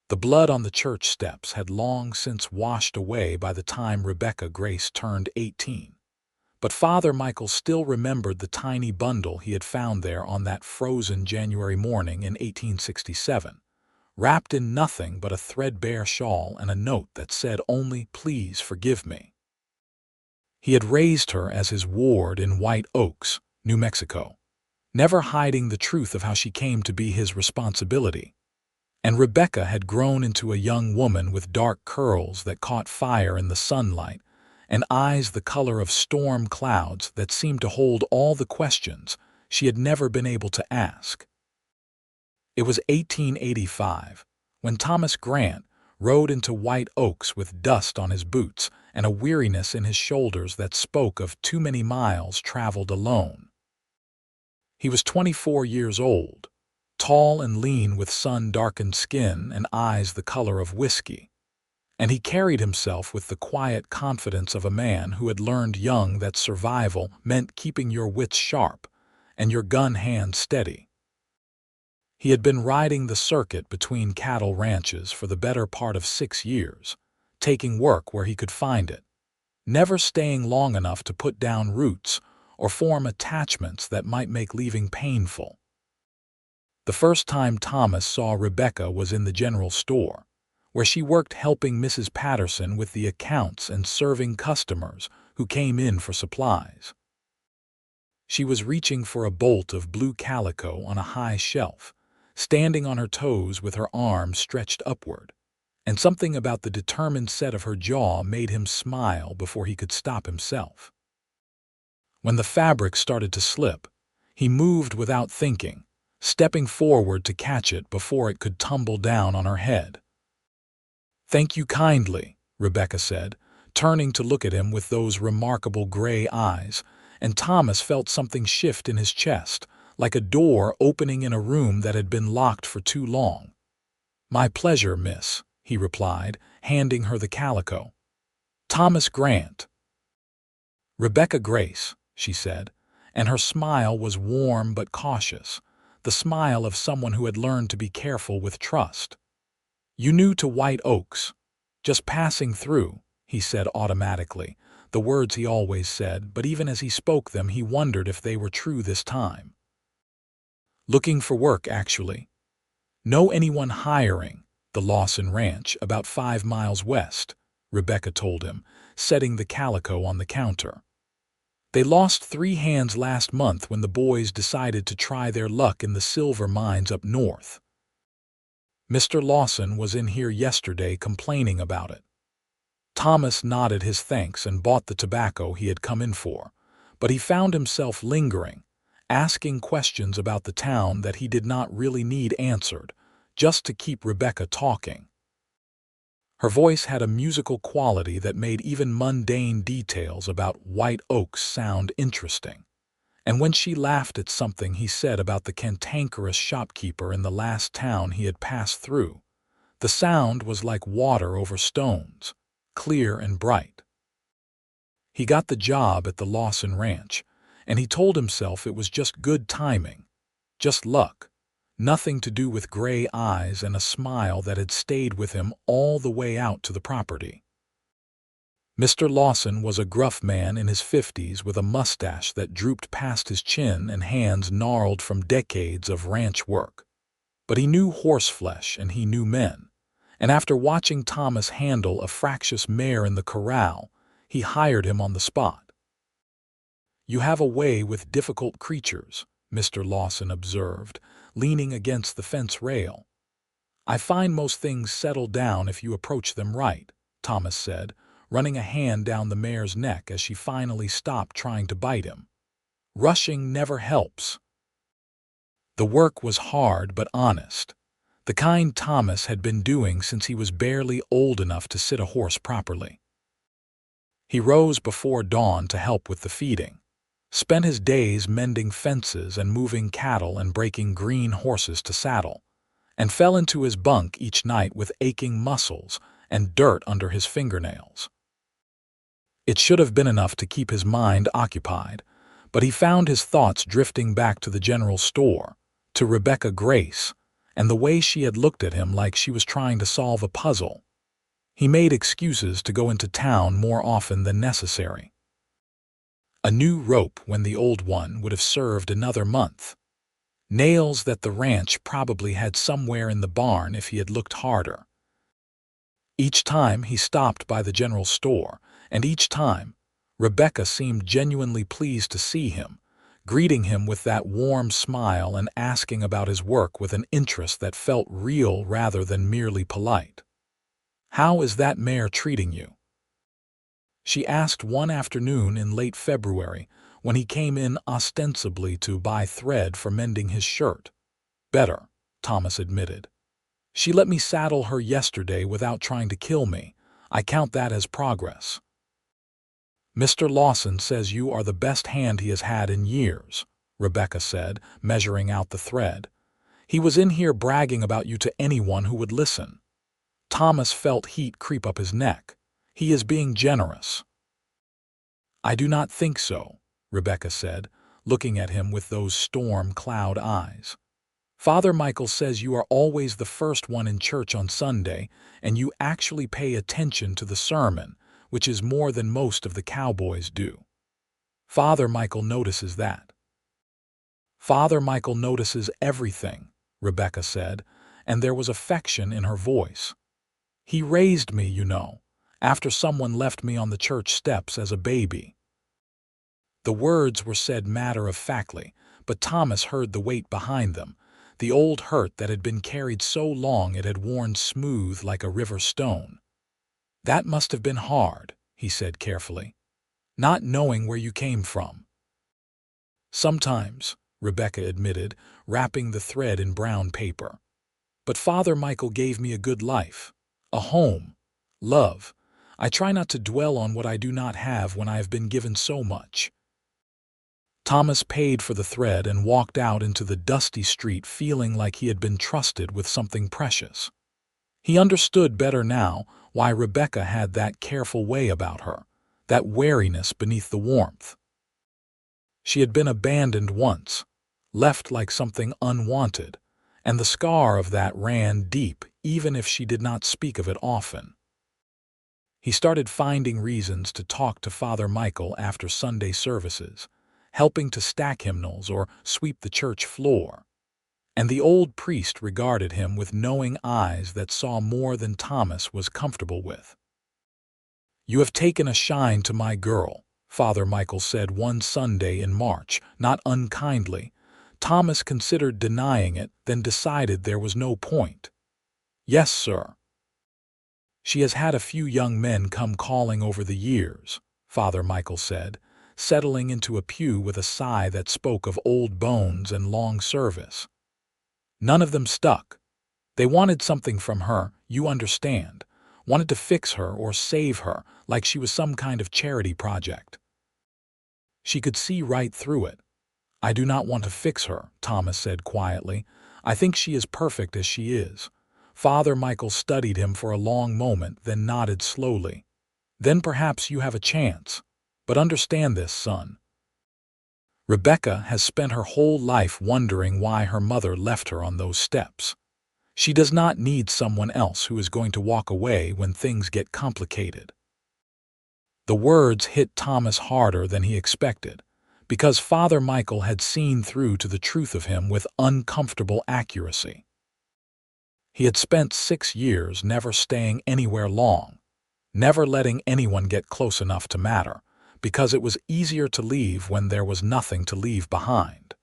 The blood on the church steps had long since washed away by the time Rebecca Grace turned 18. But Father Michael still remembered the tiny bundle he had found there on that frozen January morning in 1867, wrapped in nothing but a threadbare shawl and a note that said only, "Please forgive me." He had raised her as his ward in White Oaks, New Mexico, never hiding the truth of how she came to be his responsibility. And Rebecca had grown into a young woman with dark curls that caught fire in the sunlight and eyes the color of storm clouds that seemed to hold all the questions she had never been able to ask. It was 1885 when Thomas Grant rode into White Oaks with dust on his boots and a weariness in his shoulders that spoke of too many miles traveled alone. He was 24 years old, tall and lean with sun-darkened skin and eyes the color of whiskey, and he carried himself with the quiet confidence of a man who had learned young that survival meant keeping your wits sharp and your gun hand steady. He had been riding the circuit between cattle ranches for the better part of 6 years, taking work where he could find it, never staying long enough to put down roots or form attachments that might make leaving painful. The first time Thomas saw Rebecca was in the general store, where she worked helping Mrs. Patterson with the accounts and serving customers who came in for supplies. She was reaching for a bolt of blue calico on a high shelf, standing on her toes with her arms stretched upward, and something about the determined set of her jaw made him smile before he could stop himself. When the fabric started to slip, he moved without thinking, stepping forward to catch it before it could tumble down on her head. "Thank you kindly," Rebecca said, turning to look at him with those remarkable gray eyes, and Thomas felt something shift in his chest, like a door opening in a room that had been locked for too long. "My pleasure, miss," he replied, handing her the calico. "Thomas Grant." "Rebecca Grace," she said, and her smile was warm but cautious, the smile of someone who had learned to be careful with trust. "You new to White Oaks?" "Just passing through," he said automatically, the words he always said, but even as he spoke them he wondered if they were true this time. "Looking for work, actually. Know anyone hiring the Lawson Ranch about 5 miles west," Rebecca told him, setting the calico on the counter. "They lost 3 hands last month when the boys decided to try their luck in the silver mines up north. Mr. Lawson was in here yesterday complaining about it." Thomas nodded his thanks and bought the tobacco he had come in for, but he found himself lingering, asking questions about the town that he did not really need answered, just to keep Rebecca talking. Her voice had a musical quality that made even mundane details about White Oaks sound interesting, and when she laughed at something he said about the cantankerous shopkeeper in the last town he had passed through, the sound was like water over stones, clear and bright. He got the job at the Lawson Ranch, and he told himself it was just good timing, just luck, nothing to do with gray eyes and a smile that had stayed with him all the way out to the property. Mr. Lawson was a gruff man in his 50s with a mustache that drooped past his chin and hands gnarled from decades of ranch work. But he knew horseflesh and he knew men, and after watching Thomas handle a fractious mare in the corral, he hired him on the spot. "You have a way with difficult creatures," Mr. Lawson observed, leaning against the fence rail. "I find most things settle down if you approach them right," Thomas said, running a hand down the mare's neck as she finally stopped trying to bite him. "Rushing never helps." The work was hard but honest, the kind Thomas had been doing since he was barely old enough to sit a horse properly. He rose before dawn to help with the feeding, spent his days mending fences and moving cattle and breaking green horses to saddle, and fell into his bunk each night with aching muscles and dirt under his fingernails. It should have been enough to keep his mind occupied, but he found his thoughts drifting back to the general store, to Rebecca Grace, and the way she had looked at him like she was trying to solve a puzzle. He made excuses to go into town more often than necessary. A new rope when the old one would have served another month. Nails that the ranch probably had somewhere in the barn if he had looked harder. Each time he stopped by the general store, and each time, Rebecca seemed genuinely pleased to see him, greeting him with that warm smile and asking about his work with an interest that felt real rather than merely polite. "How is that mare treating you?" she asked one afternoon in late February when he came in ostensibly to buy thread for mending his shirt. "Better," Thomas admitted. "She let me saddle her yesterday without trying to kill me. I count that as progress." "Mr. Lawson says you are the best hand he has had in years," Rebecca said, measuring out the thread. "He was in here bragging about you to anyone who would listen." Thomas felt heat creep up his neck. "He is being generous." "I do not think so," Rebecca said, looking at him with those storm cloud eyes. "Father Michael says you are always the first one in church on Sunday, and you actually pay attention to the sermon, which is more than most of the cowboys do. Father Michael notices that." "Father Michael notices everything," Rebecca said, and there was affection in her voice. "He raised me, you know, after someone left me on the church steps as a baby." The words were said matter-of-factly, but Thomas heard the weight behind them, the old hurt that had been carried so long it had worn smooth like a river stone. "That must have been hard," he said carefully, "not knowing where you came from." "Sometimes," Rebecca admitted, wrapping the thread in brown paper. "But Father Michael gave me a good life, a home, love. I try not to dwell on what I do not have when I have been given so much." Thomas paid for the thread and walked out into the dusty street feeling like he had been trusted with something precious. He understood better now why Rebecca had that careful way about her, that wariness beneath the warmth. She had been abandoned once, left like something unwanted, and the scar of that ran deep even if she did not speak of it often. He started finding reasons to talk to Father Michael after Sunday services, helping to stack hymnals or sweep the church floor. And the old priest regarded him with knowing eyes that saw more than Thomas was comfortable with. "You have taken a shine to my girl," Father Michael said one Sunday in March, not unkindly. Thomas considered denying it, then decided there was no point. "Yes, sir. She has had a few young men come calling over the years," Father Michael said, settling into a pew with a sigh that spoke of old bones and long service. "None of them stuck. They wanted something from her, you understand, wanted to fix her or save her like she was some kind of charity project." She could see right through it. "I do not want to fix her," Thomas said quietly. "I think she is perfect as she is." Father Michael studied him for a long moment, then nodded slowly. "Then perhaps you have a chance. But understand this, son. Rebecca has spent her whole life wondering why her mother left her on those steps. She does not need someone else who is going to walk away when things get complicated." The words hit Thomas harder than he expected, because Father Michael had seen through to the truth of him with uncomfortable accuracy. He had spent 6 years never staying anywhere long, never letting anyone get close enough to matter, because it was easier to leave when there was nothing to leave behind.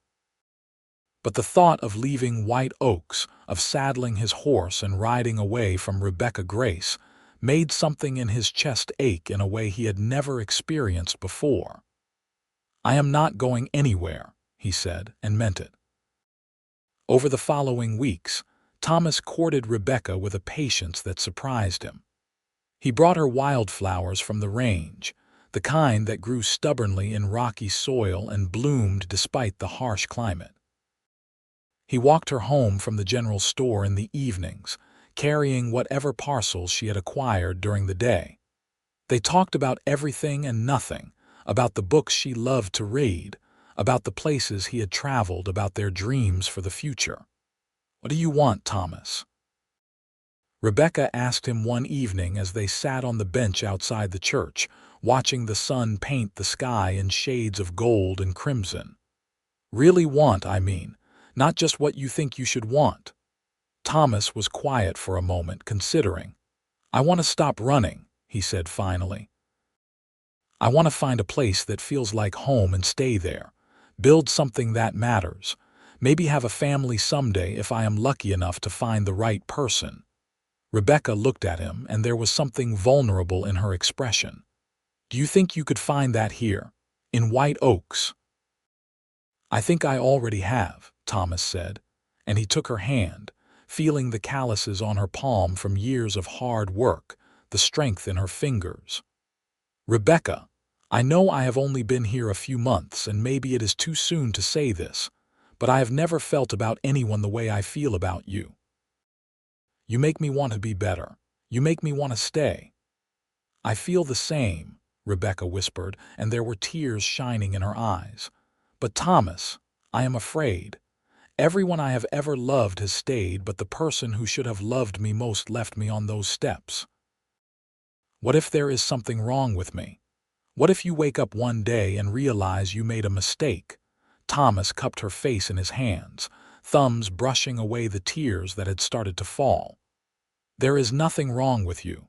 But the thought of leaving White Oaks, of saddling his horse and riding away from Rebecca Grace, made something in his chest ache in a way he had never experienced before. "I am not going anywhere," he said, and meant it. Over the following weeks, Thomas courted Rebecca with a patience that surprised him. He brought her wildflowers from the range, the kind that grew stubbornly in rocky soil and bloomed despite the harsh climate. He walked her home from the general store in the evenings, carrying whatever parcels she had acquired during the day. They talked about everything and nothing, about the books she loved to read, about the places he had traveled, about their dreams for the future. "What do you want, Thomas?" Rebecca asked him one evening as they sat on the bench outside the church, watching the sun paint the sky in shades of gold and crimson. "Really want, I mean, not just what you think you should want." Thomas was quiet for a moment, considering. "I want to stop running," he said finally. "I want to find a place that feels like home and stay there. Build something that matters. Maybe have a family someday if I am lucky enough to find the right person." Rebecca looked at him, and there was something vulnerable in her expression. "Do you think you could find that here, in White Oaks?" "I think I already have," Thomas said, and he took her hand, feeling the calluses on her palm from years of hard work, the strength in her fingers. "Rebecca, I know I have only been here a few months, and maybe it is too soon to say this, but I have never felt about anyone the way I feel about you. You make me want to be better. You make me want to stay." "I feel the same," Rebecca whispered, and there were tears shining in her eyes. "But Thomas, I am afraid. Everyone I have ever loved has stayed, but the person who should have loved me most left me on those steps. What if there is something wrong with me? What if you wake up one day and realize you made a mistake?" Thomas cupped her face in his hands, thumbs brushing away the tears that had started to fall. "There is nothing wrong with you.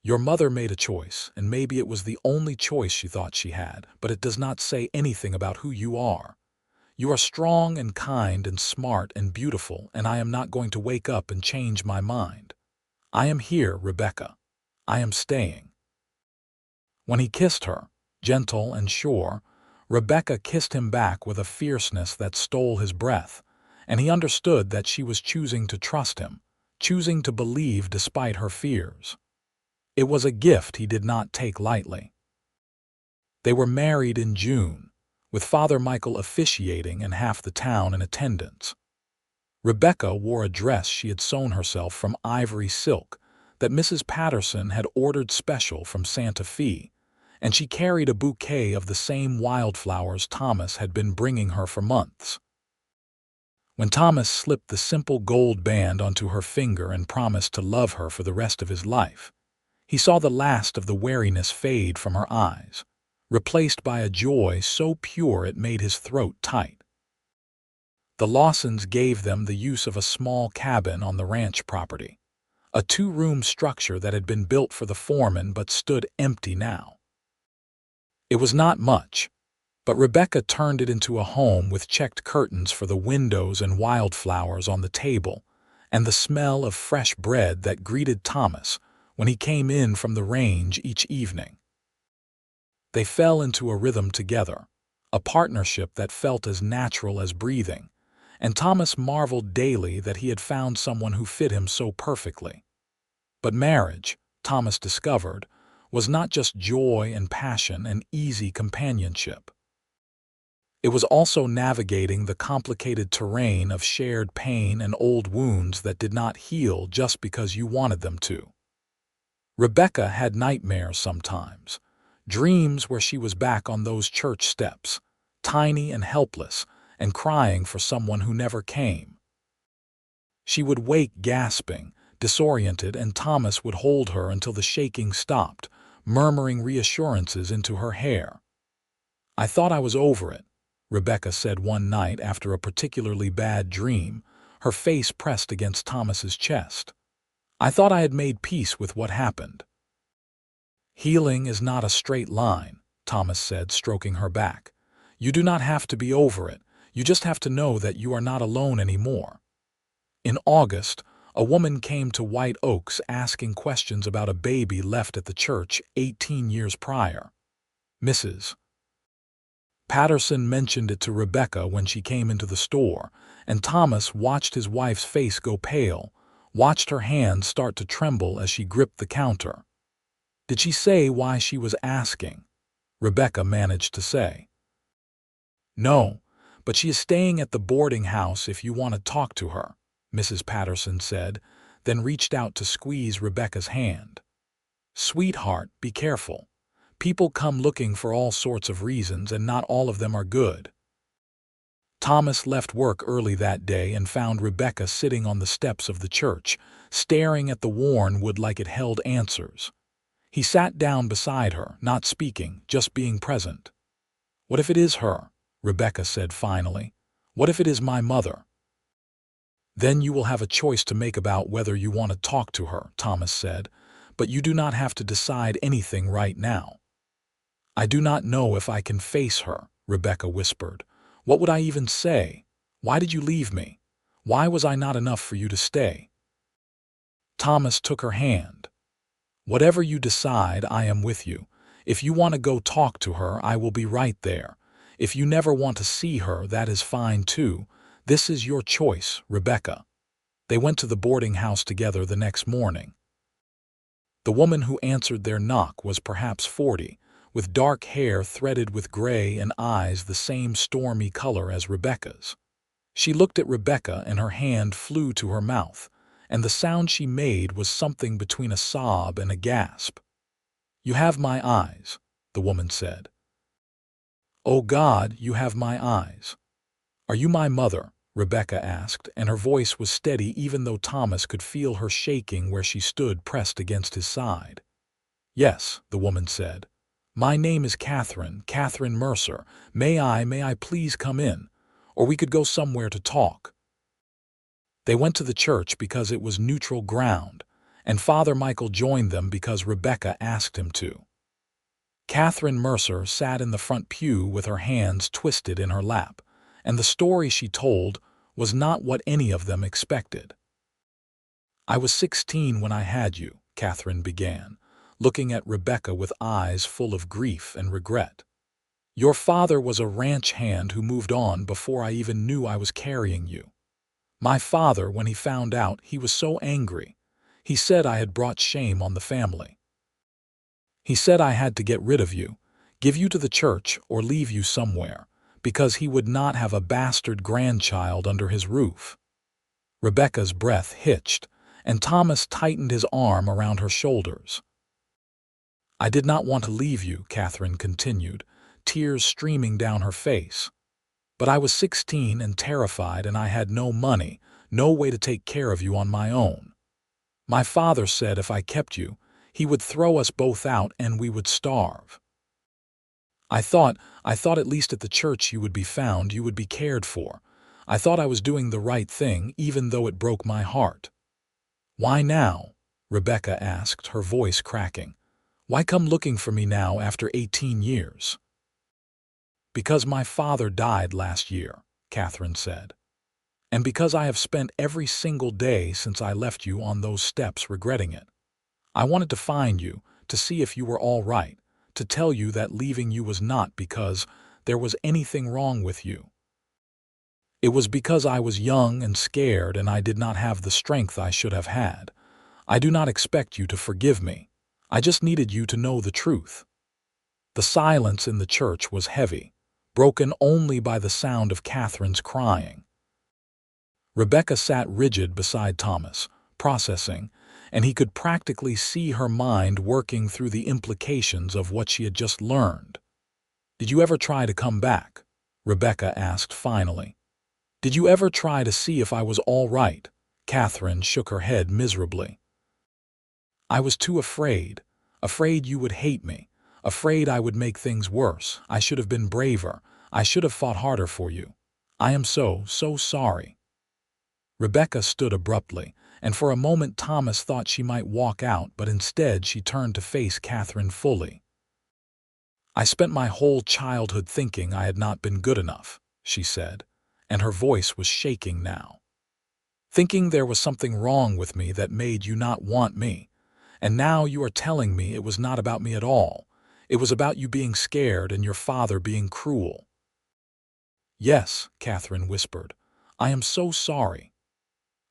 Your mother made a choice, and maybe it was the only choice she thought she had, but it does not say anything about who you are. You are strong and kind and smart and beautiful, and I am not going to wake up and change my mind. I am here, Rebecca. I am staying." When he kissed her, gentle and sure, Rebecca kissed him back with a fierceness that stole his breath, and he understood that she was choosing to trust him, choosing to believe despite her fears. It was a gift he did not take lightly. They were married in June, with Father Michael officiating and half the town in attendance. Rebecca wore a dress she had sewn herself from ivory silk that Mrs. Patterson had ordered special from Santa Fe, and she carried a bouquet of the same wildflowers Thomas had been bringing her for months. When Thomas slipped the simple gold band onto her finger and promised to love her for the rest of his life, he saw the last of the wariness fade from her eyes, replaced by a joy so pure it made his throat tight. The Lawsons gave them the use of a small cabin on the ranch property, a two-room structure that had been built for the foreman but stood empty now. It was not much, but Rebecca turned it into a home with checked curtains for the windows and wildflowers on the table, and the smell of fresh bread that greeted Thomas when he came in from the range each evening. They fell into a rhythm together, a partnership that felt as natural as breathing, and Thomas marveled daily that he had found someone who fit him so perfectly. But marriage, Thomas discovered, was not just joy and passion and easy companionship. It was also navigating the complicated terrain of shared pain and old wounds that did not heal just because you wanted them to. Rebecca had nightmares sometimes, dreams where she was back on those church steps, tiny and helpless, and crying for someone who never came. She would wake gasping, disoriented, and Thomas would hold her until the shaking stopped, murmuring reassurances into her hair. "I thought I was over it," Rebecca said one night after a particularly bad dream, her face pressed against Thomas's chest. "I thought I had made peace with what happened." "Healing is not a straight line," Thomas said, stroking her back. "You do not have to be over it. You just have to know that you are not alone anymore." In August, a woman came to White Oaks asking questions about a baby left at the church 18 years prior. Mrs. Patterson mentioned it to Rebecca when she came into the store, and Thomas watched his wife's face go pale, watched her hands start to tremble as she gripped the counter. "Did she say why she was asking?" Rebecca managed to say. "No, but she is staying at the boarding house if you want to talk to her," Mrs. Patterson said, then reached out to squeeze Rebecca's hand. "Sweetheart, be careful. People come looking for all sorts of reasons, and not all of them are good." Thomas left work early that day and found Rebecca sitting on the steps of the church, staring at the worn wood like it held answers. He sat down beside her, not speaking, just being present. "What if it is her?" Rebecca said finally. "What if it is my mother?" "Then you will have a choice to make about whether you want to talk to her," Thomas said, "but you do not have to decide anything right now." "I do not know if I can face her," Rebecca whispered. "What would I even say? Why did you leave me? Why was I not enough for you to stay?" Thomas took her hand. "Whatever you decide, I am with you. If you want to go talk to her, I will be right there. If you never want to see her, that is fine too. This is your choice, Rebecca." They went to the boarding house together the next morning. The woman who answered their knock was perhaps 40, with dark hair threaded with gray and eyes the same stormy color as Rebecca's. She looked at Rebecca and her hand flew to her mouth, and the sound she made was something between a sob and a gasp. "You have my eyes," the woman said. "Oh God, you have my eyes." "Are you my mother?" Rebecca asked, and her voice was steady even though Thomas could feel her shaking where she stood pressed against his side. "Yes," the woman said. "My name is Catherine Mercer. May I please come in? Or we could go somewhere to talk." They went to the church because it was neutral ground, and Father Michael joined them because Rebecca asked him to. Catherine Mercer sat in the front pew with her hands twisted in her lap, and the story she told was not what any of them expected. "I was 16 when I had you," Catherine began, looking at Rebecca with eyes full of grief and regret. "Your father was a ranch hand who moved on before I even knew I was carrying you. My father, when he found out, he was so angry. He said I had brought shame on the family. He said I had to get rid of you, give you to the church, or leave you somewhere, because he would not have a bastard grandchild under his roof." Rebecca's breath hitched, and Thomas tightened his arm around her shoulders. "I did not want to leave you," Catherine continued, tears streaming down her face. "But I was 16 and terrified, and I had no money, no way to take care of you on my own. My father said if I kept you, he would throw us both out and we would starve. I thought at least at the church you would be found, you would be cared for. I thought I was doing the right thing, even though it broke my heart." "Why now?" Rebecca asked, her voice cracking. "Why come looking for me now after 18 years?" "Because my father died last year," Catherine said. "And because I have spent every single day since I left you on those steps regretting it. I wanted to find you, to see if you were all right, to tell you that leaving you was not because there was anything wrong with you. It was because I was young and scared and I did not have the strength I should have had. I do not expect you to forgive me. I just needed you to know the truth." The silence in the church was heavy, broken only by the sound of Catherine's crying. Rebecca sat rigid beside Thomas, processing, and he could practically see her mind working through the implications of what she had just learned. "Did you ever try to come back?" Rebecca asked finally. "Did you ever try to see if I was all right?" Catherine shook her head miserably. "I was too afraid. Afraid you would hate me. Afraid I would make things worse. I should have been braver. I should have fought harder for you. I am so sorry." Rebecca stood abruptly, and for a moment Thomas thought she might walk out, but instead she turned to face Catherine fully. "I spent my whole childhood thinking I had not been good enough," she said, and her voice was shaking now. "Thinking there was something wrong with me that made you not want me. And now you are telling me it was not about me at all. It was about you being scared and your father being cruel." "Yes," Catherine whispered. "I am so sorry."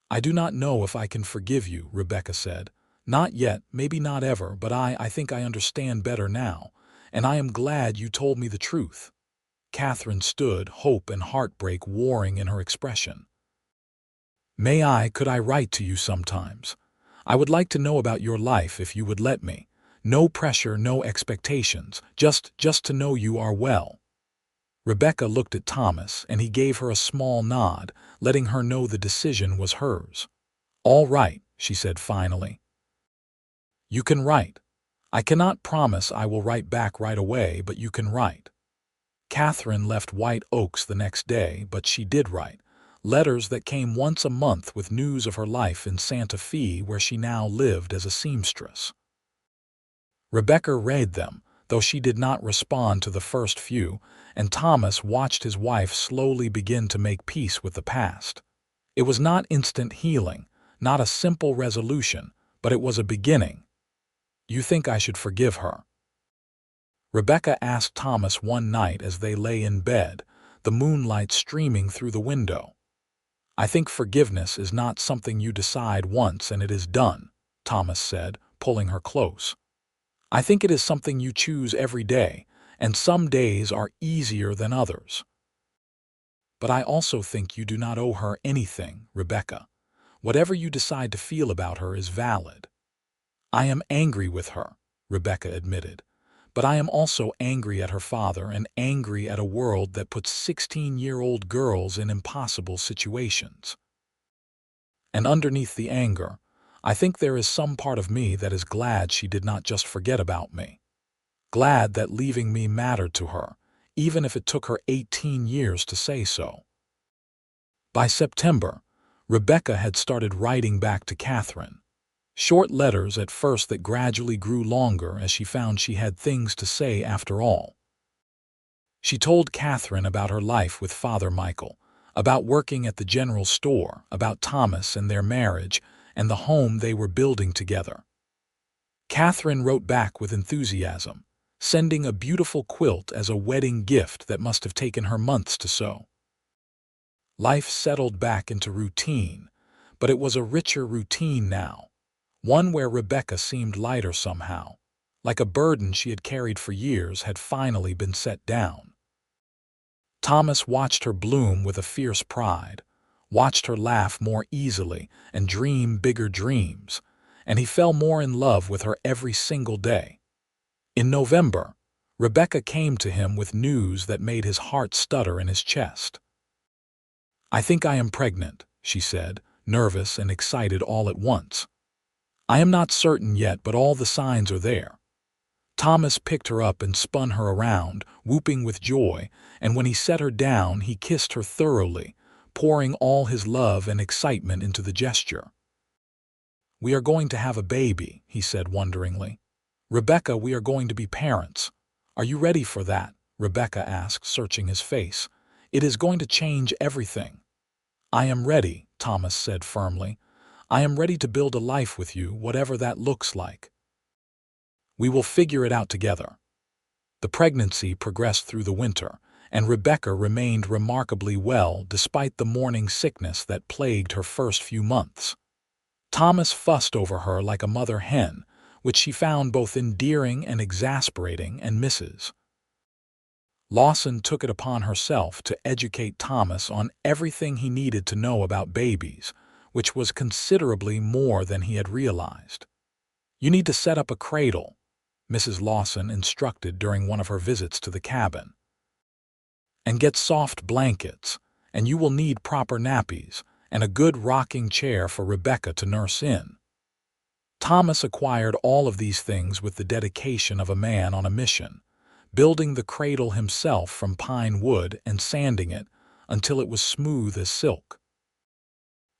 "I do not know if I can forgive you," Rebecca said. "Not yet, maybe not ever, but I think I understand better now, and I am glad you told me the truth." Catherine stood, hope and heartbreak warring in her expression. Could I write to you sometimes? I would like to know about your life if you would let me. No pressure, no expectations, just to know you are well." Rebecca looked at Thomas, and he gave her a small nod, letting her know the decision was hers. "All right," she said finally. "You can write. I cannot promise I will write back right away, but you can write." Catherine left White Oaks the next day, but she did write. Letters that came once a month with news of her life in Santa Fe, where she now lived as a seamstress. Rebecca read them, though she did not respond to the first few, and Thomas watched his wife slowly begin to make peace with the past. It was not instant healing, not a simple resolution, but it was a beginning. "You think I should forgive her?" Rebecca asked Thomas one night as they lay in bed, the moonlight streaming through the window. "I think forgiveness is not something you decide once and it is done," Thomas said, pulling her close. "I think it is something you choose every day, and some days are easier than others." "But I also think you do not owe her anything, Rebecca. Whatever you decide to feel about her is valid." "I am angry with her," Rebecca admitted. "But I am also angry at her father and angry at a world that puts 16-year-old girls in impossible situations. And underneath the anger, I think there is some part of me that is glad she did not just forget about me. Glad that leaving me mattered to her, even if it took her 18 years to say so." By September, Rebecca had started writing back to Catherine. Short letters at first that gradually grew longer as she found she had things to say after all. She told Catherine about her life with Father Michael, about working at the general store, about Thomas and their marriage, and the home they were building together. Catherine wrote back with enthusiasm, sending a beautiful quilt as a wedding gift that must have taken her months to sew. Life settled back into routine, but it was a richer routine now. One where Rebecca seemed lighter somehow, like a burden she had carried for years had finally been set down. Thomas watched her bloom with a fierce pride, watched her laugh more easily and dream bigger dreams, and he fell more in love with her every single day. In November, Rebecca came to him with news that made his heart stutter in his chest. "I think I am pregnant," she said, nervous and excited all at once. "I am not certain yet, but all the signs are there." Thomas picked her up and spun her around, whooping with joy, and when he set her down, he kissed her thoroughly, pouring all his love and excitement into the gesture. "We are going to have a baby," he said wonderingly. "Rebecca, we are going to be parents. Are you ready for that?" Rebecca asked, searching his face. "It is going to change everything." "I am ready," Thomas said firmly. "I am ready to build a life with you, whatever that looks like. We will figure it out together." The pregnancy progressed through the winter, and Rebecca remained remarkably well despite the morning sickness that plagued her first few months. Thomas fussed over her like a mother hen, which she found both endearing and exasperating, and Mrs. Lawson took it upon herself to educate Thomas on everything he needed to know about babies, which was considerably more than he had realized. "You need to set up a cradle," Mrs. Lawson instructed during one of her visits to the cabin. "And get soft blankets, and you will need proper nappies, and a good rocking chair for Rebecca to nurse in." Thomas acquired all of these things with the dedication of a man on a mission, building the cradle himself from pine wood and sanding it until it was smooth as silk.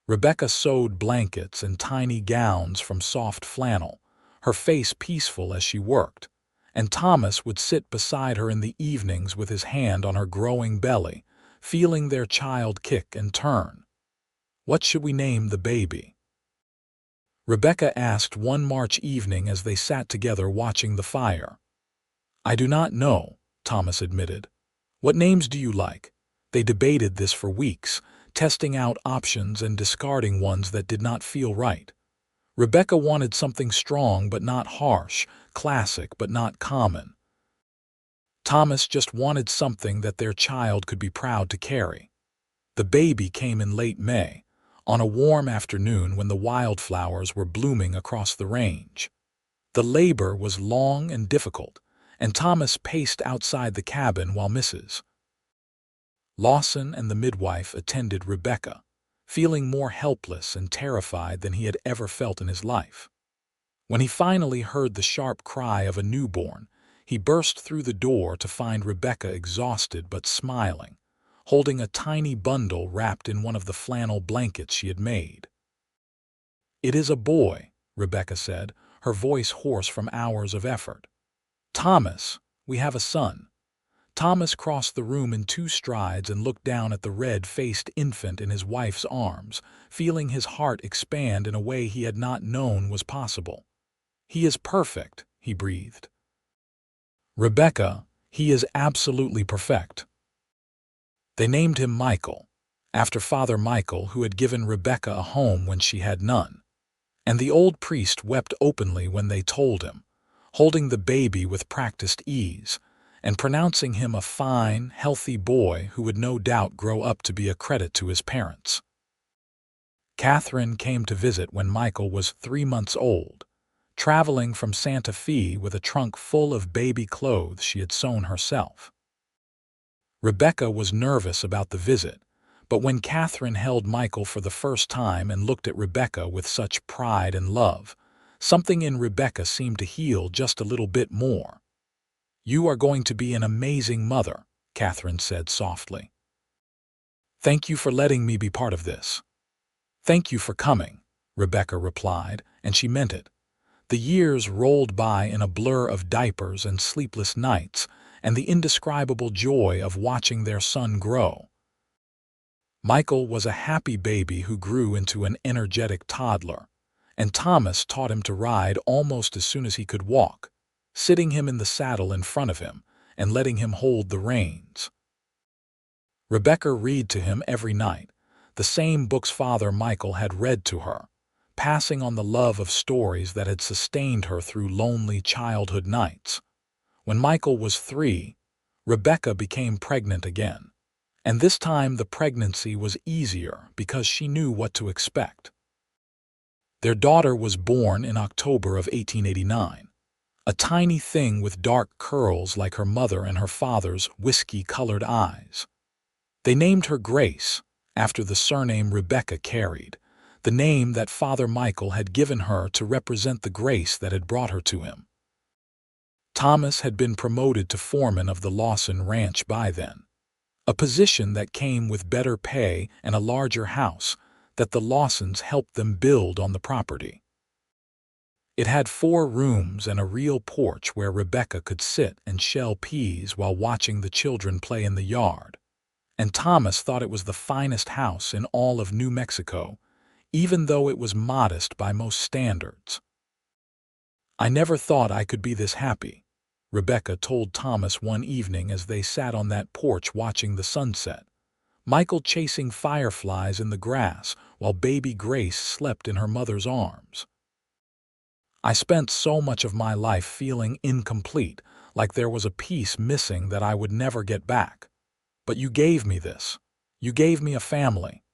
Rebecca sewed blankets and tiny gowns from soft flannel, her face peaceful as she worked, and Thomas would sit beside her in the evenings with his hand on her growing belly, feeling their child kick and turn. "What should we name the baby?" Rebecca asked one March evening as they sat together watching the fire. "I do not know," Thomas admitted. "What names do you like?" They debated this for weeks, testing out options and discarding ones that did not feel right. Rebecca wanted something strong but not harsh, classic but not common. Thomas just wanted something that their child could be proud to carry. The baby came in late May, on a warm afternoon when the wildflowers were blooming across the range. The labor was long and difficult, and Thomas paced outside the cabin while Mrs. Lawson and the midwife attended Rebecca, feeling more helpless and terrified than he had ever felt in his life. When he finally heard the sharp cry of a newborn, he burst through the door to find Rebecca exhausted but smiling, holding a tiny bundle wrapped in one of the flannel blankets she had made. "It is a boy," Rebecca said, her voice hoarse from hours of effort. "Thomas, we have a son." Thomas crossed the room in 2 strides and looked down at the red-faced infant in his wife's arms, feeling his heart expand in a way he had not known was possible. "He is perfect," he breathed. "Rebecca, he is absolutely perfect." They named him Michael, after Father Michael, who had given Rebecca a home when she had none. And the old priest wept openly when they told him, holding the baby with practiced ease, and pronouncing him a fine, healthy boy who would no doubt grow up to be a credit to his parents. Catherine came to visit when Michael was 3 months old, traveling from Santa Fe with a trunk full of baby clothes she had sewn herself. Rebecca was nervous about the visit, but when Catherine held Michael for the first time and looked at Rebecca with such pride and love, something in Rebecca seemed to heal just a little bit more. "You are going to be an amazing mother," Catherine said softly. "Thank you for letting me be part of this." "Thank you for coming," Rebecca replied, and she meant it. The years rolled by in a blur of diapers and sleepless nights, and the indescribable joy of watching their son grow. Michael was a happy baby who grew into an energetic toddler, and Thomas taught him to ride almost as soon as he could walk, sitting him in the saddle in front of him and letting him hold the reins. Rebecca read to him every night, the same books Father Michael had read to her, passing on the love of stories that had sustained her through lonely childhood nights. When Michael was 3, Rebecca became pregnant again, and this time the pregnancy was easier because she knew what to expect. Their daughter was born in October of 1889, a tiny thing with dark curls like her mother and her father's whiskey-colored eyes. They named her Grace, after the surname Rebecca carried, the name that Father Michael had given her to represent the grace that had brought her to him. Thomas had been promoted to foreman of the Lawson Ranch by then, a position that came with better pay and a larger house that the Lawsons helped them build on the property. It had 4 rooms and a real porch where Rebecca could sit and shell peas while watching the children play in the yard, and Thomas thought it was the finest house in all of New Mexico, even though it was modest by most standards. "I never thought I could be this happy," Rebecca told Thomas one evening as they sat on that porch watching the sunset, Michael chasing fireflies in the grass while baby Grace slept in her mother's arms. "I spent so much of my life feeling incomplete, like there was a piece missing that I would never get back. But you gave me this. You gave me a family."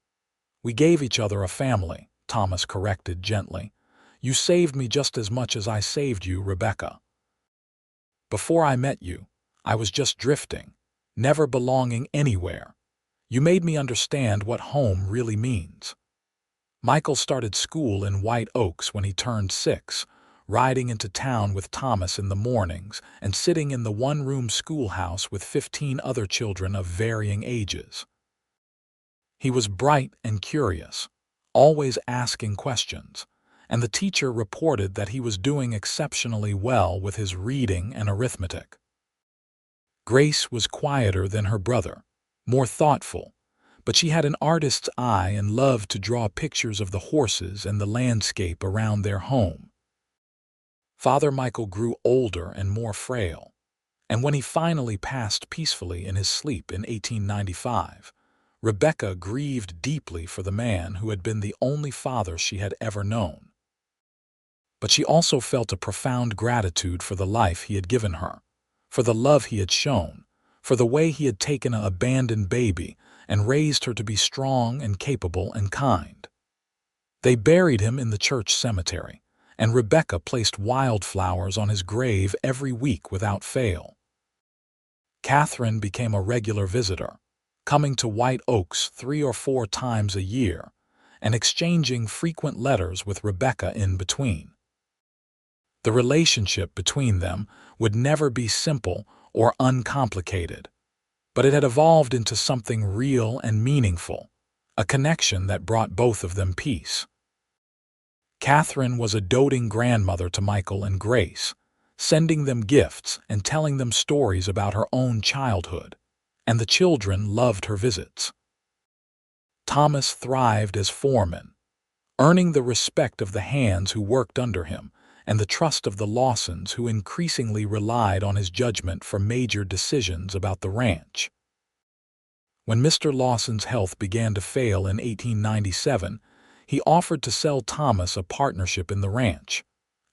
"We gave each other a family," Thomas corrected gently. "You saved me just as much as I saved you, Rebecca. Before I met you, I was just drifting, never belonging anywhere. You made me understand what home really means." Michael started school in White Oaks when he turned 6, riding into town with Thomas in the mornings and sitting in the one-room schoolhouse with 15 other children of varying ages. He was bright and curious, always asking questions, and the teacher reported that he was doing exceptionally well with his reading and arithmetic. Grace was quieter than her brother, more thoughtful, but she had an artist's eye and loved to draw pictures of the horses and the landscape around their home. Father Michael grew older and more frail, and when he finally passed peacefully in his sleep in 1895, Rebecca grieved deeply for the man who had been the only father she had ever known. But she also felt a profound gratitude for the life he had given her, for the love he had shown, for the way he had taken an abandoned baby and raised her to be strong and capable and kind. They buried him in the church cemetery, and Rebecca placed wildflowers on his grave every week without fail. Catherine became a regular visitor, coming to White Oaks 3 or 4 times a year and exchanging frequent letters with Rebecca in between. The relationship between them would never be simple or uncomplicated, but it had evolved into something real and meaningful, a connection that brought both of them peace. Catherine was a doting grandmother to Michael and Grace, sending them gifts and telling them stories about her own childhood, and the children loved her visits. Thomas thrived as foreman, earning the respect of the hands who worked under him and the trust of the Lawsons, who increasingly relied on his judgment for major decisions about the ranch. When Mr. Lawson's health began to fail in 1897, he offered to sell Thomas a partnership in the ranch,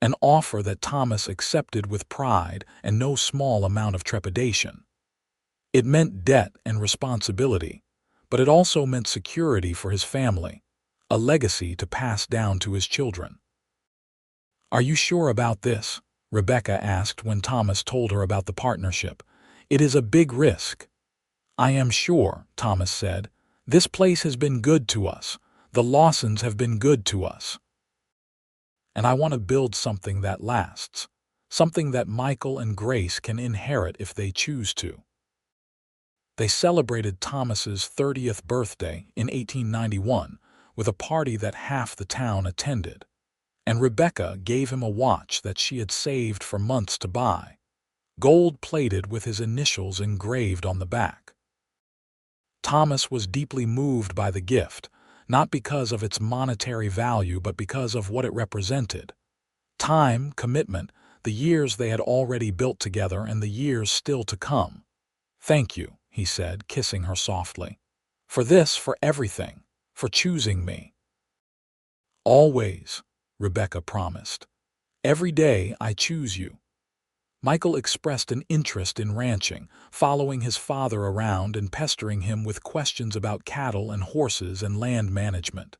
an offer that Thomas accepted with pride and no small amount of trepidation. It meant debt and responsibility, but it also meant security for his family, a legacy to pass down to his children. "Are you sure about this?" Rebecca asked when Thomas told her about the partnership. "It is a big risk." "I am sure," Thomas said. "This place has been good to us. The Lawsons have been good to us. And I want to build something that lasts, something that Michael and Grace can inherit if they choose to." They celebrated Thomas's 30th birthday in 1891 with a party that half the town attended, and Rebecca gave him a watch that she had saved for months to buy, gold-plated with his initials engraved on the back. Thomas was deeply moved by the gift, not because of its monetary value but because of what it represented. Time, commitment, the years they had already built together and the years still to come. "Thank you," he said, kissing her softly. "For this, for everything, for choosing me." "Always," Rebecca promised. "Every day I choose you." Michael expressed an interest in ranching, following his father around and pestering him with questions about cattle and horses and land management.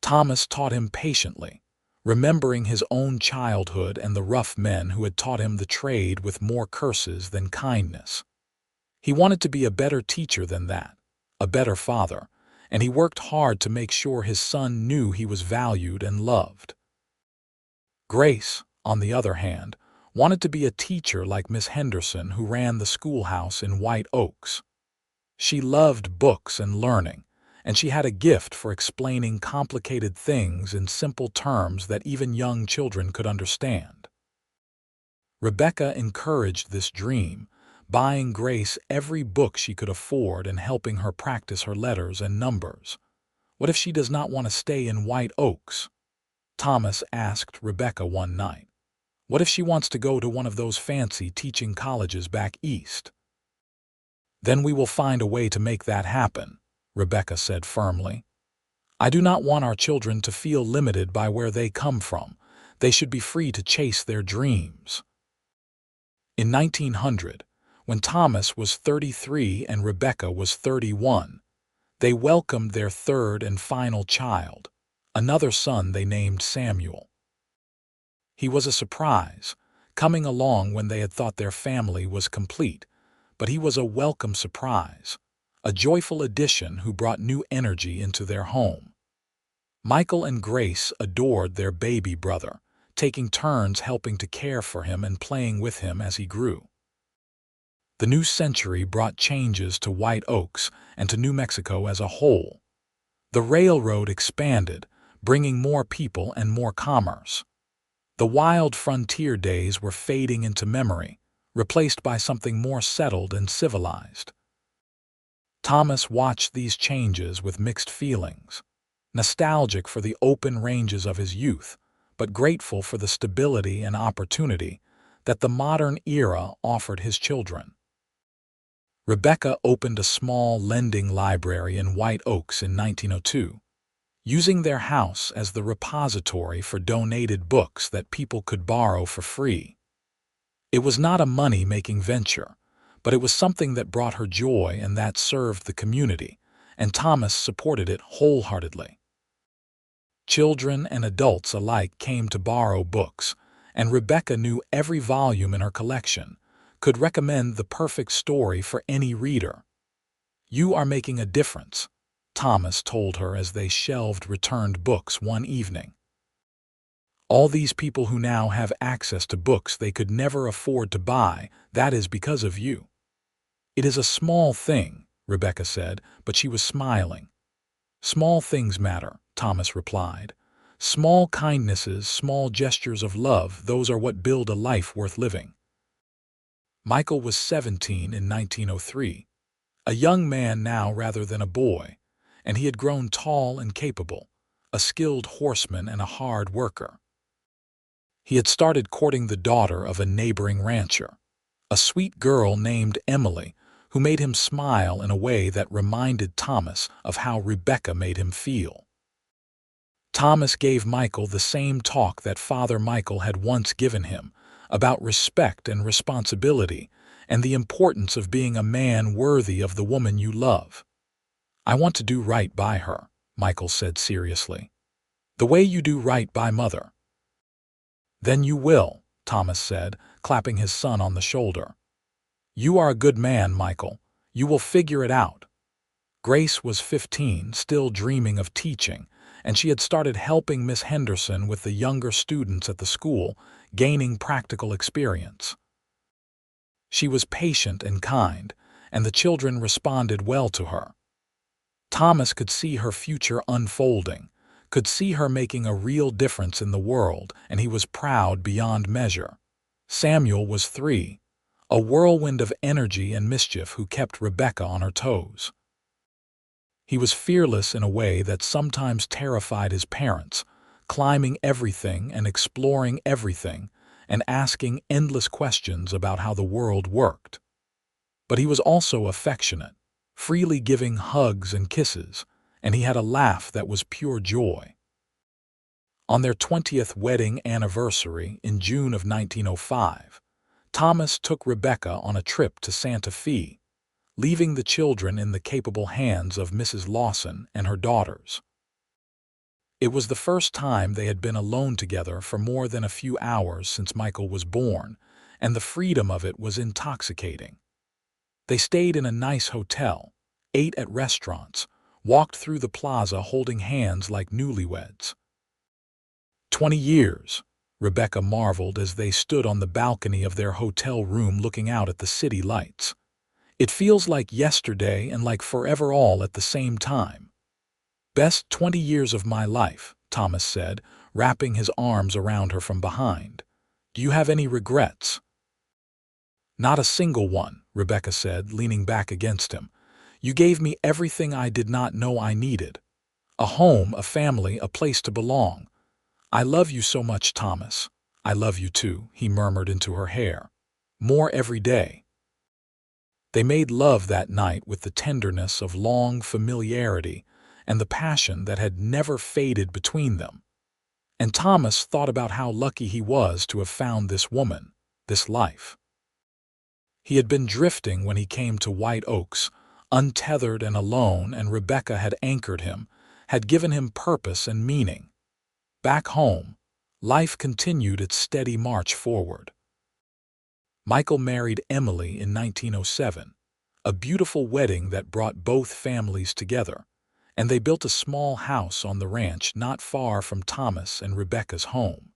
Thomas taught him patiently, remembering his own childhood and the rough men who had taught him the trade with more curses than kindness. He wanted to be a better teacher than that, a better father, and he worked hard to make sure his son knew he was valued and loved. Grace, on the other hand, wanted to be a teacher like Miss Henderson, who ran the schoolhouse in White Oaks. She loved books and learning, and she had a gift for explaining complicated things in simple terms that even young children could understand. Rebecca encouraged this dream, buying Grace every book she could afford and helping her practice her letters and numbers. "What if she does not want to stay in White Oaks?" Thomas asked Rebecca one night. "What if she wants to go to one of those fancy teaching colleges back east?" "Then we will find a way to make that happen," Rebecca said firmly. "I do not want our children to feel limited by where they come from. They should be free to chase their dreams." In 1900, when Thomas was 33 and Rebecca was 31, they welcomed their third and final child, another son they named Samuel. He was a surprise, coming along when they had thought their family was complete, but he was a welcome surprise, a joyful addition who brought new energy into their home. Michael and Grace adored their baby brother, taking turns helping to care for him and playing with him as he grew. The new century brought changes to White Oaks and to New Mexico as a whole. The railroad expanded, bringing more people and more commerce. The wild frontier days were fading into memory, replaced by something more settled and civilized. Thomas watched these changes with mixed feelings, nostalgic for the open ranges of his youth, but grateful for the stability and opportunity that the modern era offered his children. Rebecca opened a small lending library in White Oaks in 1902, using their house as the repository for donated books that people could borrow for free. It was not a money-making venture, but it was something that brought her joy and that served the community, and Thomas supported it wholeheartedly. Children and adults alike came to borrow books, and Rebecca knew every volume in her collection, could recommend the perfect story for any reader. "You are making a difference," Thomas told her as they shelved returned books one evening. "All these people who now have access to books they could never afford to buy, that is because of you." "It is a small thing," Rebecca said, but she was smiling. "Small things matter," Thomas replied. "Small kindnesses, small gestures of love, those are what build a life worth living." Michael was 17 in 1903, a young man now rather than a boy, and he had grown tall and capable, a skilled horseman and a hard worker. He had started courting the daughter of a neighboring rancher, a sweet girl named Emily, who made him smile in a way that reminded Thomas of how Rebecca made him feel. Thomas gave Michael the same talk that Father Michael had once given him, about respect and responsibility and the importance of being a man worthy of the woman you love. "I want to do right by her," Michael said seriously. "The way you do right by Mother." "Then you will," Thomas said, clapping his son on the shoulder. "You are a good man, Michael. You will figure it out." Grace was 15, still dreaming of teaching, and she had started helping Miss Henderson with the younger students at the school, gaining practical experience. She was patient and kind, and the children responded well to her. Thomas could see her future unfolding, could see her making a real difference in the world, and he was proud beyond measure. Samuel was 3, a whirlwind of energy and mischief who kept Rebecca on her toes. He was fearless in a way that sometimes terrified his parents, climbing everything and exploring everything, and asking endless questions about how the world worked. But he was also affectionate, freely giving hugs and kisses, and he had a laugh that was pure joy. On their 20th wedding anniversary in June of 1905, Thomas took Rebecca on a trip to Santa Fe, leaving the children in the capable hands of Mrs. Lawson and her daughters. It was the first time they had been alone together for more than a few hours since Michael was born, and the freedom of it was intoxicating. They stayed in a nice hotel, ate at restaurants, walked through the plaza holding hands like newlyweds. 20 years, Rebecca marveled as they stood on the balcony of their hotel room looking out at the city lights. "It feels like yesterday and like forever all at the same time." "Best 20 years of my life," Thomas said, wrapping his arms around her from behind. "Do you have any regrets?" "Not a single one," Rebecca said, leaning back against him. "You gave me everything I did not know I needed. A home, a family, a place to belong. I love you so much, Thomas." "I love you too," he murmured into her hair. "More every day." They made love that night with the tenderness of long familiarity and the passion that had never faded between them. And Thomas thought about how lucky he was to have found this woman, this life. He had been drifting when he came to White Oaks, untethered and alone, and Rebecca had anchored him, had given him purpose and meaning. Back home, life continued its steady march forward. Michael married Emily in 1907, a beautiful wedding that brought both families together, and they built a small house on the ranch not far from Thomas and Rebecca's home.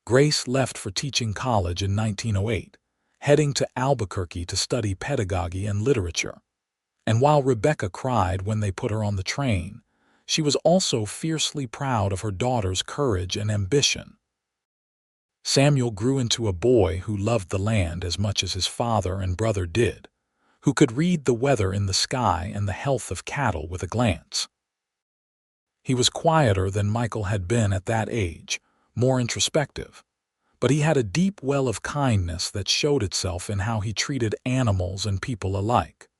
Grace left for teaching college in 1908, heading to Albuquerque to study pedagogy and literature. And while Rebecca cried when they put her on the train, she was also fiercely proud of her daughter's courage and ambition. Samuel grew into a boy who loved the land as much as his father and brother did, who could read the weather in the sky and the health of cattle with a glance. He was quieter than Michael had been at that age, more introspective, but he had a deep well of kindness that showed itself in how he treated animals and people alike.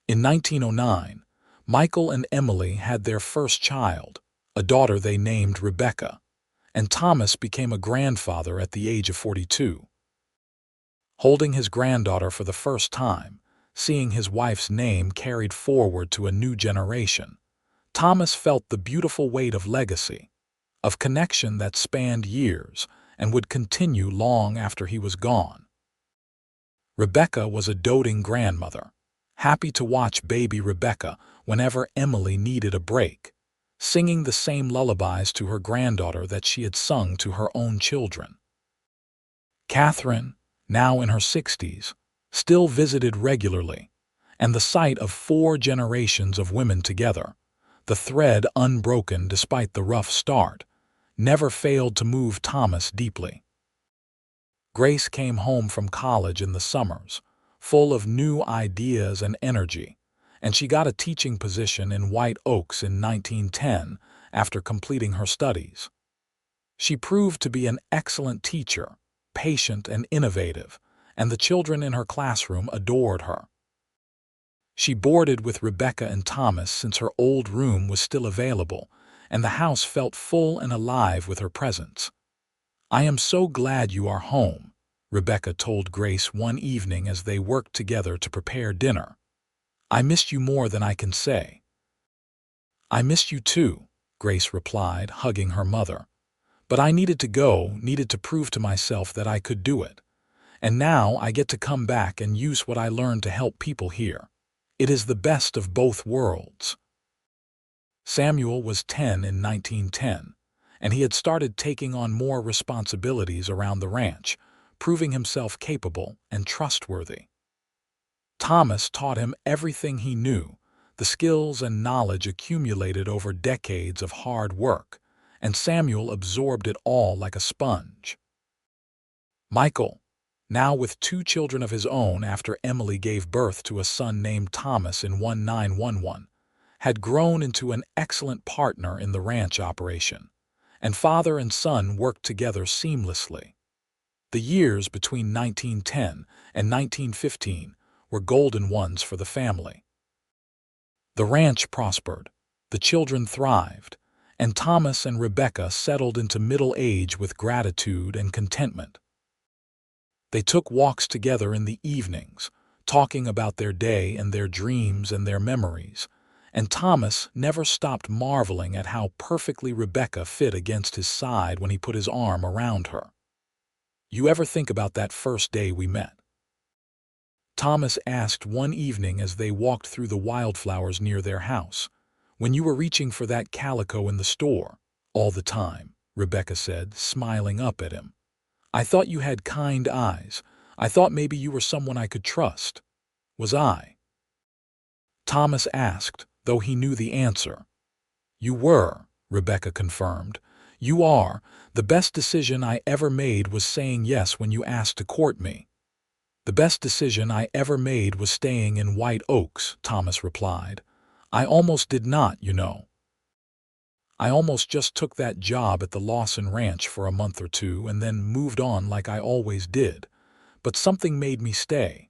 In 1909, Michael and Emily had their first child, a daughter they named Rebecca, and Thomas became a grandfather at the age of 42. Holding his granddaughter for the first time, seeing his wife's name carried forward to a new generation, Thomas felt the beautiful weight of legacy, of connection that spanned years and would continue long after he was gone. Rebecca was a doting grandmother, happy to watch baby Rebecca whenever Emily needed a break, singing the same lullabies to her granddaughter that she had sung to her own children. Catherine, now in her 60s, still visited regularly, and the sight of 4 generations of women together, the thread unbroken despite the rough start, never failed to move Thomas deeply. Grace came home from college in the summers, full of new ideas and energy, and she got a teaching position in White Oaks in 1910 after completing her studies. She proved to be an excellent teacher, patient and innovative, and the children in her classroom adored her. She boarded with Rebecca and Thomas since her old room was still available, and the house felt full and alive with her presence. "I am so glad you are home," Rebecca told Grace one evening as they worked together to prepare dinner. "I missed you more than I can say." "I missed you too," Grace replied, hugging her mother. "But I needed to go, needed to prove to myself that I could do it. And now I get to come back and use what I learned to help people here. It is the best of both worlds." Samuel was 10 in 1910, and he had started taking on more responsibilities around the ranch, proving himself capable and trustworthy. Thomas taught him everything he knew, the skills and knowledge accumulated over decades of hard work, and Samuel absorbed it all like a sponge. Michael, now with 2 children of his own after Emily gave birth to a son named Thomas in 1911, had grown into an excellent partner in the ranch operation, and father and son worked together seamlessly. The years between 1910 and 1915 were golden ones for the family. The ranch prospered, the children thrived, and Thomas and Rebecca settled into middle age with gratitude and contentment. They took walks together in the evenings, talking about their day and their dreams and their memories, and Thomas never stopped marveling at how perfectly Rebecca fit against his side when he put his arm around her. "You ever think about that first day we met?" Thomas asked one evening as they walked through the wildflowers near their house. "When you were reaching for that calico in the store, all the time," Rebecca said, smiling up at him. "I thought you had kind eyes. I thought maybe you were someone I could trust. Was I?" Thomas asked, though he knew the answer. "You were," Rebecca confirmed. "You are. The best decision I ever made was saying yes when you asked to court me." "The best decision I ever made was staying in White Oaks," Thomas replied. "I almost did not, you know. I almost just took that job at the Lawson Ranch for a month or 2 and then moved on like I always did. But something made me stay."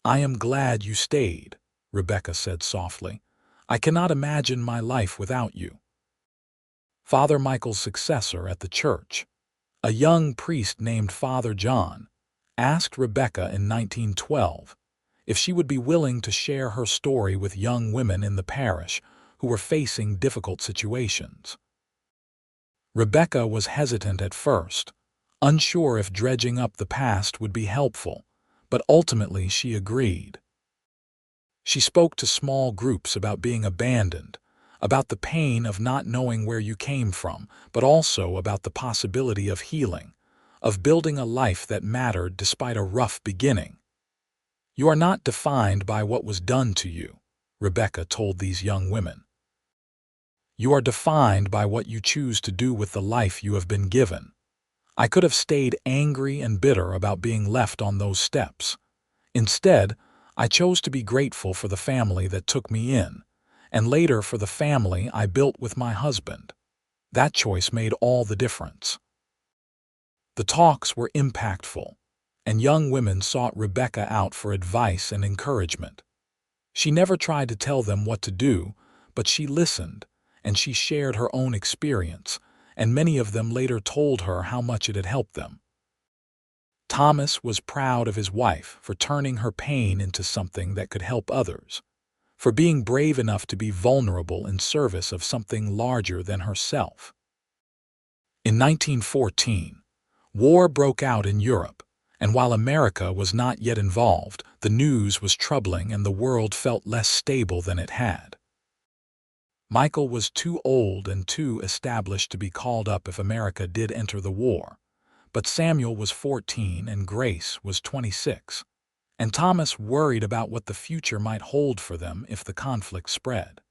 "I am glad you stayed," Rebecca said softly. "I cannot imagine my life without you." Father Michael's successor at the church, a young priest named Father John, asked Rebecca in 1912 if she would be willing to share her story with young women in the parish who were facing difficult situations. Rebecca was hesitant at first, unsure if dredging up the past would be helpful, but ultimately she agreed. She spoke to small groups about being abandoned, about the pain of not knowing where you came from, but also about the possibility of healing, of building a life that mattered despite a rough beginning. "You are not defined by what was done to you," Rebecca told these young women. "You are defined by what you choose to do with the life you have been given. I could have stayed angry and bitter about being left on those steps. Instead, I chose to be grateful for the family that took me in, and later for the family I built with my husband. That choice made all the difference." The talks were impactful, and young women sought Rebecca out for advice and encouragement. She never tried to tell them what to do, but she listened, and she shared her own experience, and many of them later told her how much it had helped them. Thomas was proud of his wife for turning her pain into something that could help others, for being brave enough to be vulnerable in service of something larger than herself. In 1914, war broke out in Europe, And while America was not yet involved, the news was troubling and the world felt less stable than it had. Michael was too old and too established to be called up if America did enter the war, but Samuel was 14 and Grace was 26, and Thomas worried about what the future might hold for them if the conflict spread.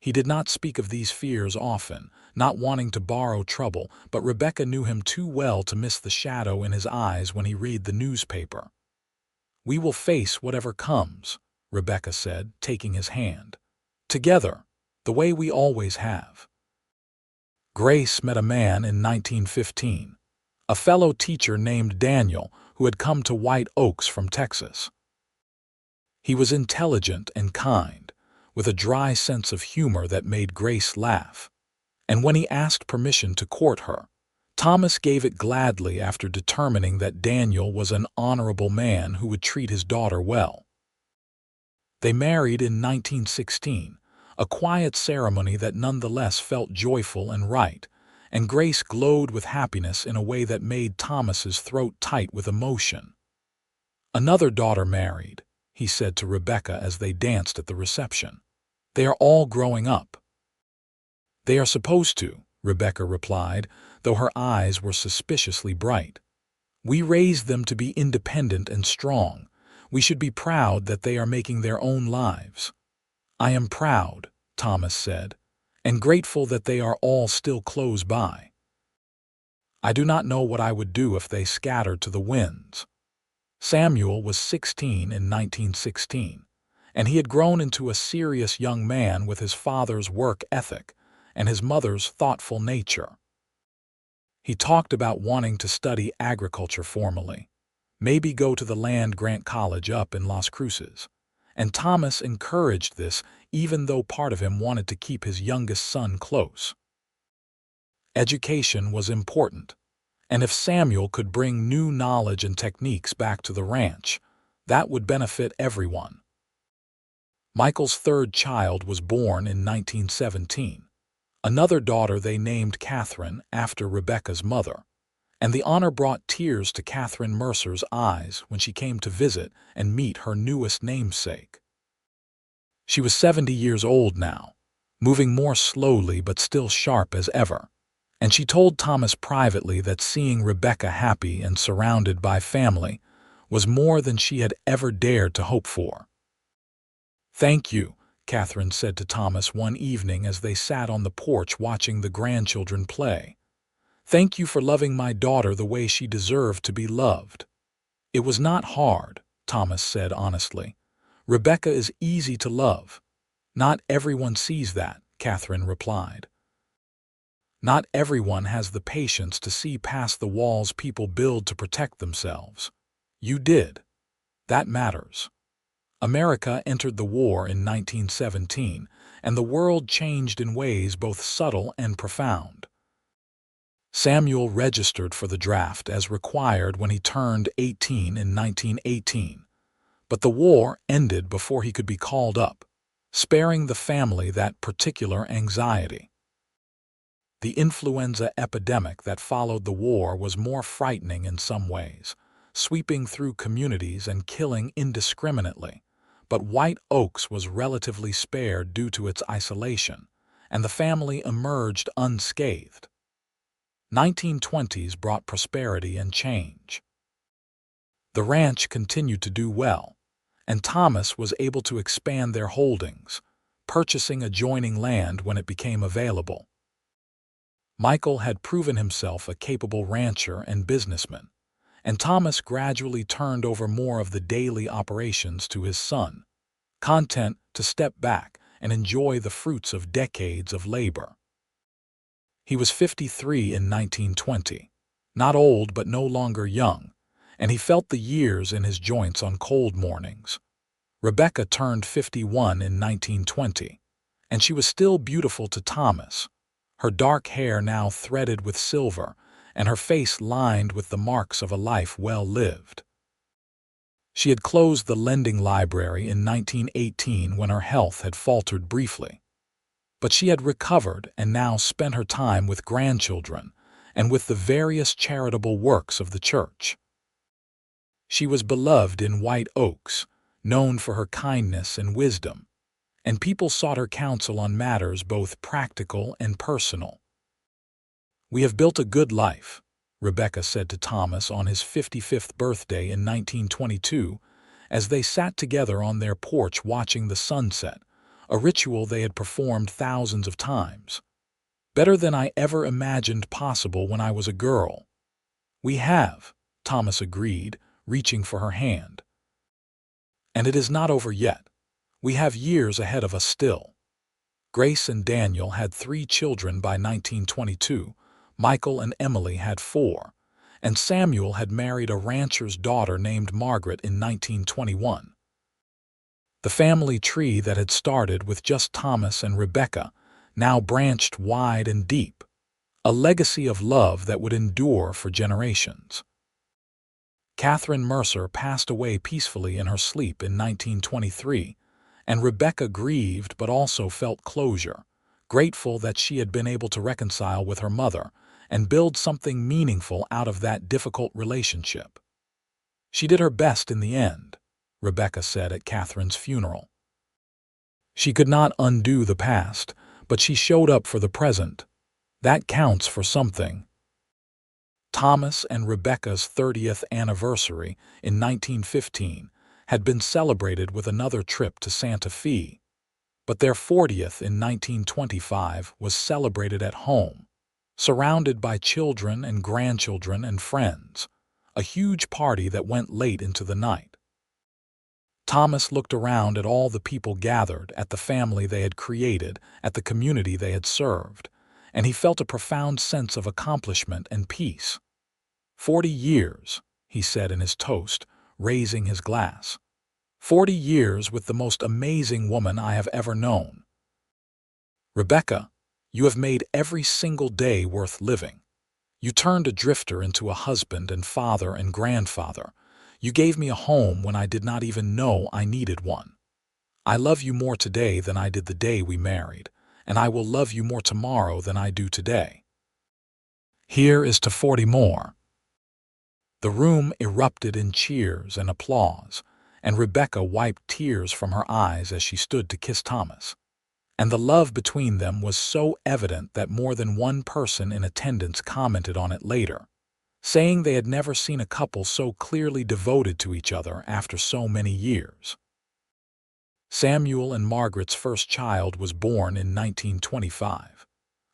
He did not speak of these fears often, not wanting to borrow trouble, but Rebecca knew him too well to miss the shadow in his eyes when he read the newspaper. "We will face whatever comes," Rebecca said, taking his hand. "Together, the way we always have." Grace met a man in 1915, a fellow teacher named Daniel who had come to White Oaks from Texas. He was intelligent and kind, with a dry sense of humor that made Grace laugh. And when he asked permission to court her, Thomas gave it gladly after determining that Daniel was an honorable man who would treat his daughter well. They married in 1916, a quiet ceremony that nonetheless felt joyful and right, and Grace glowed with happiness in a way that made Thomas's throat tight with emotion. "Another daughter married," he said to Rebecca as they danced at the reception. "They are all growing up." "They are supposed to," Rebecca replied, though her eyes were suspiciously bright. "We raised them to be independent and strong. We should be proud that they are making their own lives." "I am proud," Thomas said, "and grateful that they are all still close by. I do not know what I would do if they scattered to the winds." Samuel was 16 in 1916, and he had grown into a serious young man with his father's work ethic and his mother's thoughtful nature. He talked about wanting to study agriculture formally, maybe go to the land-grant college up in Las Cruces, and Thomas encouraged this even though part of him wanted to keep his youngest son close. Education was important, and if Samuel could bring new knowledge and techniques back to the ranch, that would benefit everyone. Michael's third child was born in 1917. Another daughter they named Catherine after Rebecca's mother, and the honor brought tears to Catherine Mercer's eyes when she came to visit and meet her newest namesake. She was 70 years old now, moving more slowly but still sharp as ever, and she told Thomas privately that seeing Rebecca happy and surrounded by family was more than she had ever dared to hope for. "Thank you," Catherine said to Thomas one evening as they sat on the porch watching the grandchildren play. "Thank you for loving my daughter the way she deserved to be loved." "It was not hard," Thomas said honestly. "Rebecca is easy to love." "Not everyone sees that," Catherine replied. "Not everyone has the patience to see past the walls people build to protect themselves. You did. That matters." America entered the war in 1917, and the world changed in ways both subtle and profound. Samuel registered for the draft as required when he turned 18 in 1918, but the war ended before he could be called up, sparing the family that particular anxiety. The influenza epidemic that followed the war was more frightening in some ways, sweeping through communities and killing indiscriminately, but White Oaks was relatively spared due to its isolation, and the family emerged unscathed. 1920s brought prosperity and change. The ranch continued to do well, and Thomas was able to expand their holdings, purchasing adjoining land when it became available. Michael had proven himself a capable rancher and businessman, and Thomas gradually turned over more of the daily operations to his son, content to step back and enjoy the fruits of decades of labor. He was 53 in 1920, not old but no longer young, and he felt the years in his joints on cold mornings. Rebecca turned 51 in 1920, and she was still beautiful to Thomas, her dark hair now threaded with silver and her face lined with the marks of a life well lived. She had closed the lending library in 1918 when her health had faltered briefly. But she had recovered and now spent her time with grandchildren and with the various charitable works of the church. She was beloved in White Oaks, known for her kindness and wisdom, and people sought her counsel on matters both practical and personal. "We have built a good life," Rebecca said to Thomas on his 55th birthday in 1922, as they sat together on their porch watching the sunset, a ritual they had performed thousands of times. "Better than I ever imagined possible when I was a girl." "We have," Thomas agreed, reaching for her hand. "And it is not over yet. We have years ahead of us still." Grace and Daniel had 3 children by 1922, Michael and Emily had 4, and Samuel had married a rancher's daughter named Margaret in 1921. The family tree that had started with just Thomas and Rebecca now branched wide and deep, a legacy of love that would endure for generations. Catherine Mercer passed away peacefully in her sleep in 1923, and Rebecca grieved but also felt closure, grateful that she had been able to reconcile with her mother and build something meaningful out of that difficult relationship. "She did her best in the end," Rebecca said at Catherine's funeral. "She could not undo the past, but she showed up for the present. That counts for something." Thomas and Rebecca's 30th anniversary in 1915 had been celebrated with another trip to Santa Fe, but their 40th in 1925 was celebrated at home, surrounded by children and grandchildren and friends, a huge party that went late into the night. Thomas looked around at all the people gathered, at the family they had created, at the community they had served, and he felt a profound sense of accomplishment and peace. 40 years, he said in his toast, raising his glass. 40 years with the most amazing woman I have ever known. Rebecca, you have made every single day worth living. You turned a drifter into a husband and father and grandfather. You gave me a home when I did not even know I needed one. I love you more today than I did the day we married, and I will love you more tomorrow than I do today. Here is to 40 more. The room erupted in cheers and applause, and Rebecca wiped tears from her eyes as she stood to kiss Thomas. And the love between them was so evident that more than one person in attendance commented on it later, saying they had never seen a couple so clearly devoted to each other after so many years. Samuel and Margaret's first child was born in 1925,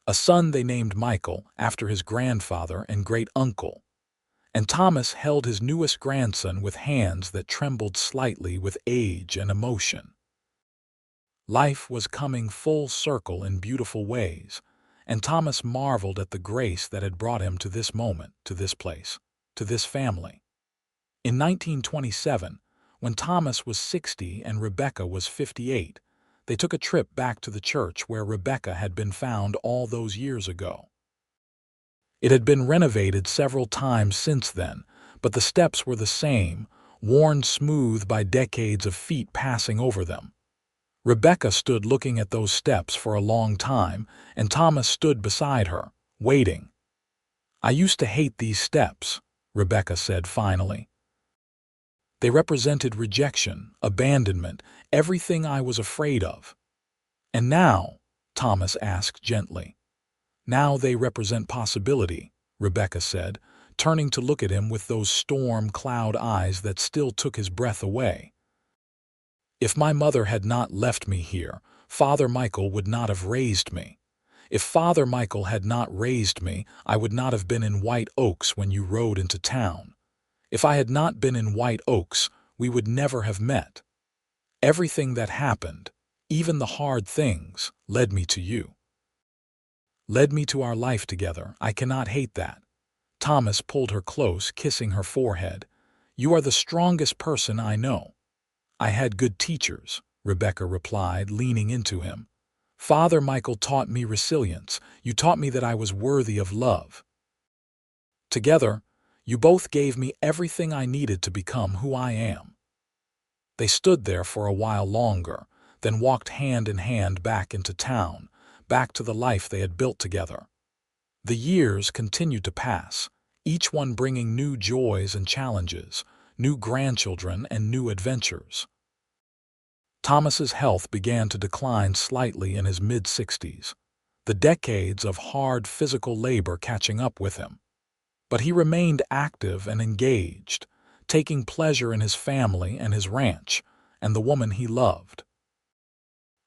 a son they named Michael after his grandfather and great-uncle, and Thomas held his newest grandson with hands that trembled slightly with age and emotion. Life was coming full circle in beautiful ways, and Thomas marveled at the grace that had brought him to this moment, to this place, to this family. In 1927, when Thomas was 60 and Rebecca was 58, they took a trip back to the church where Rebecca had been found all those years ago. It had been renovated several times since then, but the steps were the same, worn smooth by decades of feet passing over them. Rebecca stood looking at those steps for a long time, and Thomas stood beside her, waiting. "I used to hate these steps," Rebecca said finally. "They represented rejection, abandonment, everything I was afraid of." "And now?" Thomas asked gently. "Now they represent possibility," Rebecca said, turning to look at him with those storm cloud eyes that still took his breath away. "If my mother had not left me here, Father Michael would not have raised me. If Father Michael had not raised me, I would not have been in White Oaks when you rode into town. If I had not been in White Oaks, we would never have met. Everything that happened, even the hard things, led me to you. Led me to our life together. I cannot hate that." Thomas pulled her close, kissing her forehead. "You are the strongest person I know." "I had good teachers," Rebecca replied, leaning into him. "Father Michael taught me resilience. You taught me that I was worthy of love. Together, you both gave me everything I needed to become who I am." They stood there for a while longer, then walked hand in hand back into town, back to the life they had built together. The years continued to pass, each one bringing new joys and challenges, new grandchildren, and new adventures. Thomas's health began to decline slightly in his mid-60s, the decades of hard physical labor catching up with him. But he remained active and engaged, taking pleasure in his family and his ranch, and the woman he loved.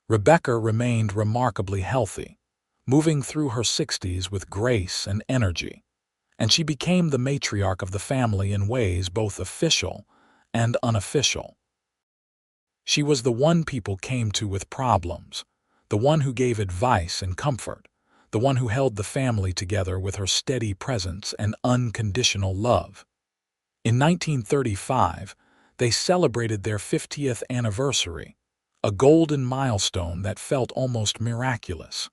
Rebecca remained remarkably healthy, moving through her 60s with grace and energy, and she became the matriarch of the family in ways both official and unofficial. She was the one people came to with problems, the one who gave advice and comfort, the one who held the family together with her steady presence and unconditional love. In 1935, they celebrated their 50th anniversary, a golden milestone that felt almost miraculous.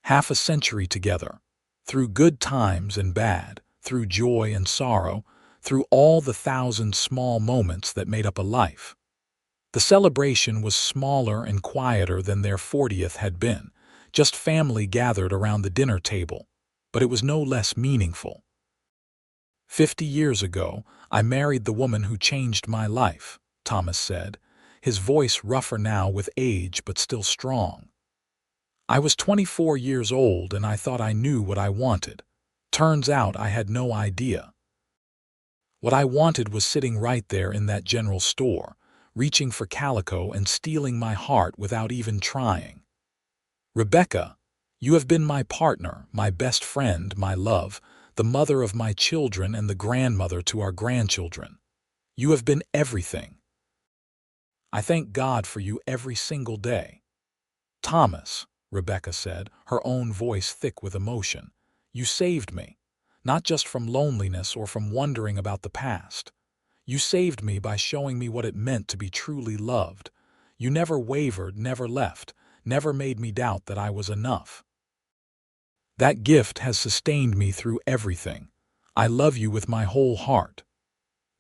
Half a century together, through good times and bad, through joy and sorrow, through all the thousand small moments that made up a life. The celebration was smaller and quieter than their 40th had been, just family gathered around the dinner table, but it was no less meaningful. 50 years ago, I married the woman who changed my life, Thomas said, his voice rougher now with age but still strong. I was 24 years old and I thought I knew what I wanted. Turns out I had no idea. What I wanted was sitting right there in that general store, reaching for calico and stealing my heart without even trying. Rebecca, you have been my partner, my best friend, my love, the mother of my children and the grandmother to our grandchildren. You have been everything. I thank God for you every single day. Thomas, Rebecca said, her own voice thick with emotion, you saved me, not just from loneliness or from wondering about the past. You saved me by showing me what it meant to be truly loved. You never wavered, never left, never made me doubt that I was enough. That gift has sustained me through everything. I love you with my whole heart.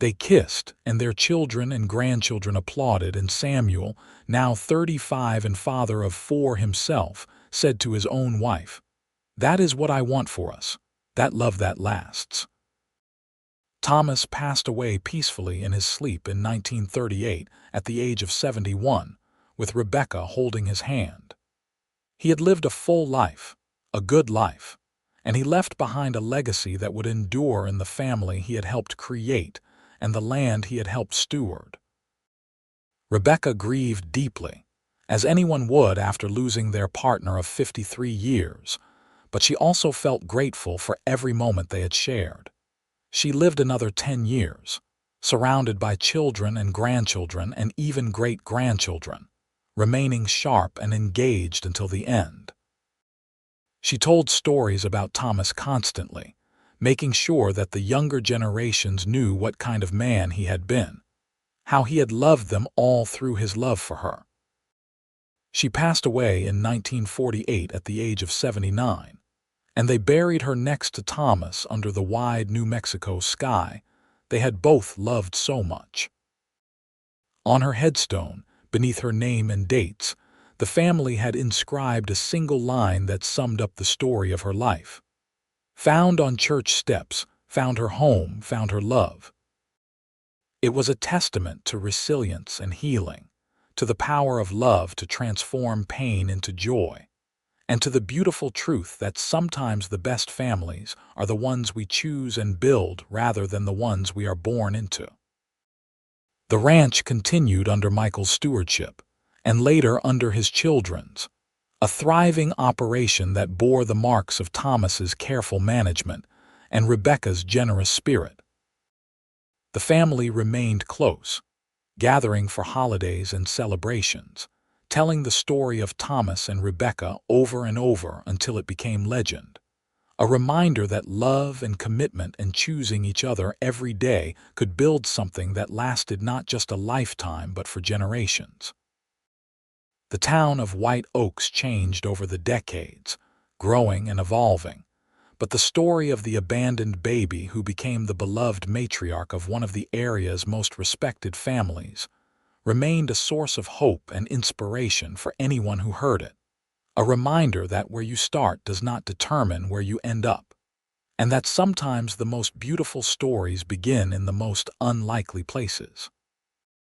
They kissed, and their children and grandchildren applauded, and Samuel, now 35 and father of 4 himself, said to his own wife, "That is what I want for us, that love that lasts." Thomas passed away peacefully in his sleep in 1938 at the age of 71, with Rebecca holding his hand. He had lived a full life, a good life, and he left behind a legacy that would endure in the family he had helped create and the land he had helped steward. Rebecca grieved deeply, as anyone would after losing their partner of 53 years, but she also felt grateful for every moment they had shared. She lived another 10 years, surrounded by children and grandchildren and even great-grandchildren, remaining sharp and engaged until the end. She told stories about Thomas constantly, making sure that the younger generations knew what kind of man he had been, how he had loved them all through his love for her. She passed away in 1948 at the age of 79. And they buried her next to Thomas under the wide New Mexico sky they had both loved so much. On her headstone, beneath her name and dates, the family had inscribed a single line that summed up the story of her life. Found on church steps, found her home, found her love. It was a testament to resilience and healing, to the power of love to transform pain into joy, and to the beautiful truth that sometimes the best families are the ones we choose and build rather than the ones we are born into. The ranch continued under Michael's stewardship, and later under his children's, a thriving operation that bore the marks of Thomas's careful management and Rebecca's generous spirit. The family remained close, gathering for holidays and celebrations, telling the story of Thomas and Rebecca over and over until it became legend, a reminder that love and commitment and choosing each other every day could build something that lasted not just a lifetime but for generations. The town of White Oaks changed over the decades, growing and evolving, but the story of the abandoned baby who became the beloved matriarch of one of the area's most respected families remained a source of hope and inspiration for anyone who heard it, a reminder that where you start does not determine where you end up. and that sometimes the most beautiful stories begin in the most unlikely places.